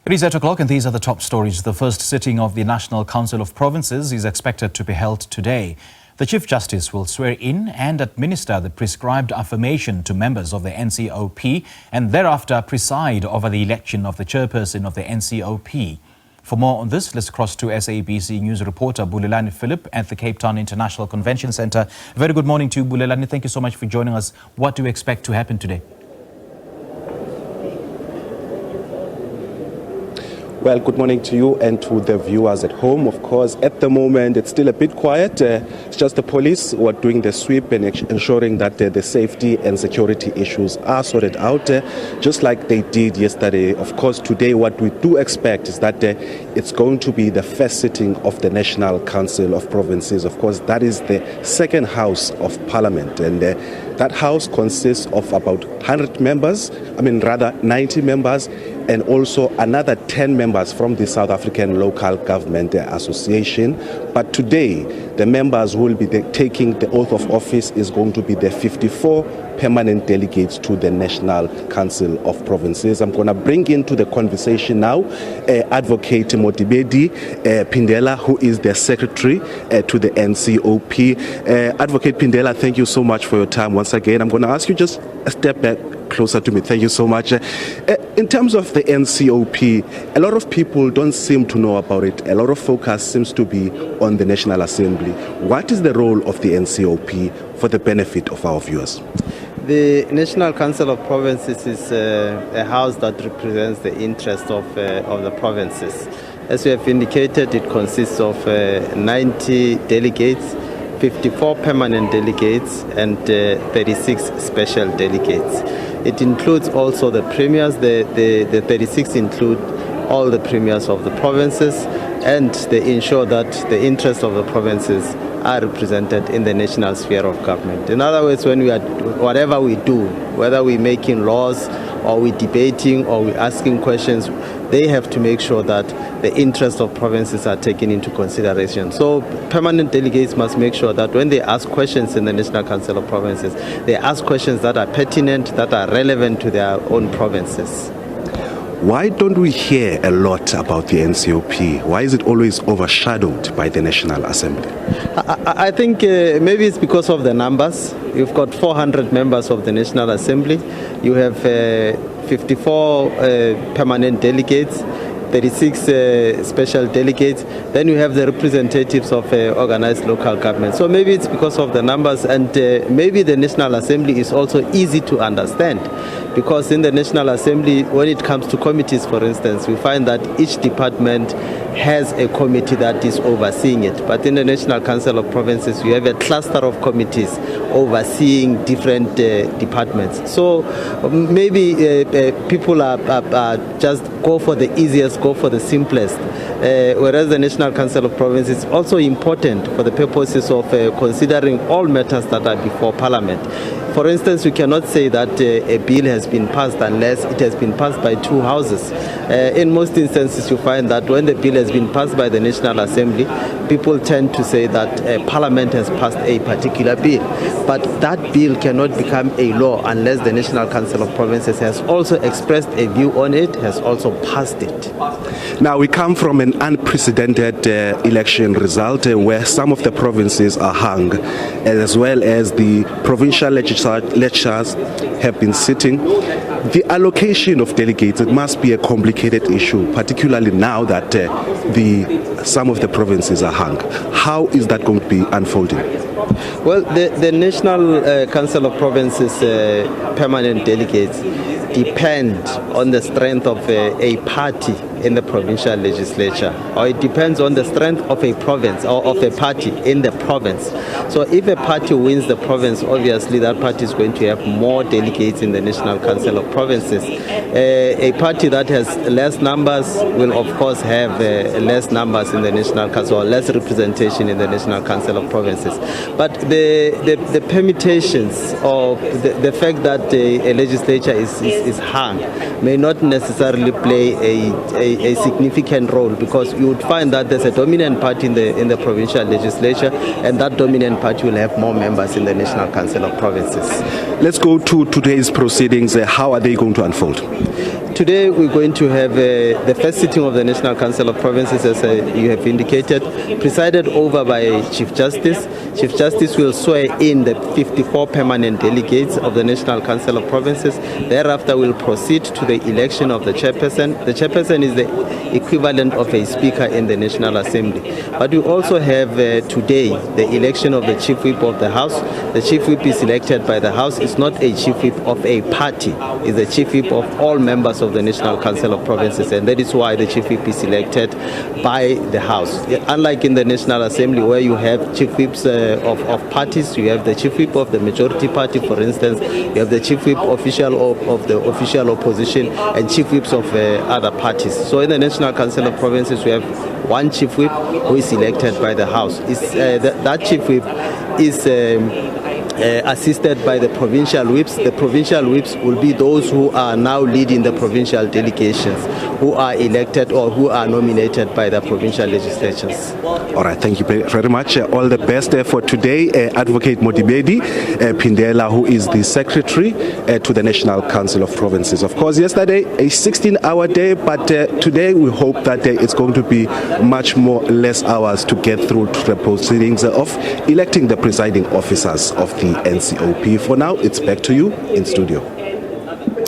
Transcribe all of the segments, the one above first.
It is 8 o'clock and these are the top stories. The first sitting of the National Council of Provinces is expected to be held today. The Chief Justice will swear in and administer the prescribed affirmation to members of the NCOP and thereafter preside over the election of the chairperson of the NCOP. For more on this, let's cross to SABC News reporter Bulelani Phillip at the Cape Town International Convention Centre. Very good morning to you, Bulelani. Thank you so much for joining us. What do you expect to happen today? Well, good morning to you and to the viewers at home. Of course, at the moment, it's still a bit quiet. It's just the police who are doing the sweep and ensuring that the safety and security issues are sorted out, just like they did yesterday. Of course, today, what we do expect is that it's going to be the first sitting of the National Council of Provinces. Of course, that is the second house of Parliament. And that house consists of about 100 members, 90 members, and also another 10 members from the South African Local Government Association. But today, the members who will be taking the oath of office is going to be the 54 permanent delegates to the National Council of Provinces. I'm going to bring into the conversation now Adv Modibedi Phindela, who is the secretary to the NCOP. Advocate Phindela, thank you so much for your time once again. I'm going to ask you just a step back closer to me. Thank you so much. In terms of the NCOP, a lot of people don't seem to know about it. A lot of focus seems to be on the National Assembly. What is the role of the NCOP for the benefit of our viewers? The National Council of Provinces is a house that represents the interest of the provinces. As we have indicated, it consists of 90 delegates, 54 permanent delegates and 36 special delegates. It includes also the premiers. The 36 include all the premiers of the provinces, and they ensure that the interests of the provinces are represented in the national sphere of government. In other words, whatever we do, whether we're making laws or we're debating or we're asking questions, they have to make sure that the interests of provinces are taken into consideration. So permanent delegates must make sure that when they ask questions in the National Council of Provinces, they ask questions that are pertinent, that are relevant to their own provinces. Why don't we hear a lot about the NCOP? Why is it always overshadowed by the National Assembly? I think maybe it's because of the numbers. You've got 400 members of the National Assembly. You have 54 permanent delegates, 36 special delegates. Then you have the representatives of organized local government. So maybe it's because of the numbers, and maybe the National Assembly is also easy to understand, because in the National Assembly, when it comes to committees, for instance, we find that each department has a committee that is overseeing it. But in the National Council of Provinces, you have a cluster of committees overseeing different departments. So maybe people are just go for the easiest, go for the simplest. Whereas the National Council of Provinces is also important for the purposes of considering all matters that are before Parliament. For instance, we cannot say that a bill has been passed unless it has been passed by two houses. In most instances, you find that when the bill has been passed by the National Assembly, people tend to say that Parliament has passed a particular bill. But that bill cannot become a law unless the National Council of Provinces has also expressed a view on it, has also passed it. Now, we come from an unprecedented election result where some of the provinces are hung, as well as the provincial legislatures have been sitting. The allocation of delegates, it must be a complicated issue, particularly now that some of the provinces are hung. How is that going to be unfolding? Well, the National Council of Provinces permanent delegates depend on the strength of a party in the provincial legislature, or it depends on the strength of a province or of a party in the province. So if a party wins the province, obviously that party is going to have more delegates in the National Council of Provinces. A party that has less numbers will of course have less numbers in the National Council, or less representation in the National Council of Provinces. But the permutations of the fact that a legislature is hung may not necessarily play a significant role, because you would find that there's a dominant party in the provincial legislature, and that dominant party will have more members in the National Council of Provinces. Let's go to today's proceedings. How are they going to unfold? Today we're going to have the first sitting of the National Council of Provinces, as you have indicated, presided over by Chief Justice. Chief Justice will swear in the 54 permanent delegates of the National Council of Provinces. Thereafter, we'll proceed to the election of the chairperson. The chairperson is the equivalent of a speaker in the National Assembly. But we also have today the election of the chief whip of the House. The chief whip is elected by the House. It's not a chief whip of a party. It's the chief whip of all members of the National Council of Provinces, and that is why the chief whip is elected by the House. Unlike in the National Assembly, where you have chief whips of parties, you have the chief whip of the majority party, for instance, you have the chief whip official of the official opposition, and chief whips of other parties. So in the National Council of Provinces, we have one chief whip who is elected by the House. That chief whip is assisted by the provincial whips. The provincial whips will be those who are now leading the provincial delegations, who are elected or who are nominated by the provincial legislatures. All right, thank you very much. All the best for today. Advocate Modibedi Phindela, who is the secretary to the National Council of Provinces. Of course, yesterday a 16-hour day, but today we hope that it's going to be much more less hours to get through to the proceedings of electing the presiding officers of the NCOP. For now, it's back to you in studio.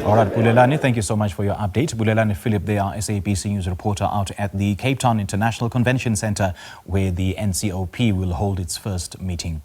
All right, Bulelani, thank you so much for your update. Bulelani Phillip, they are SABC News reporter out at the Cape Town International Convention Centre, where the NCOP will hold its first meeting.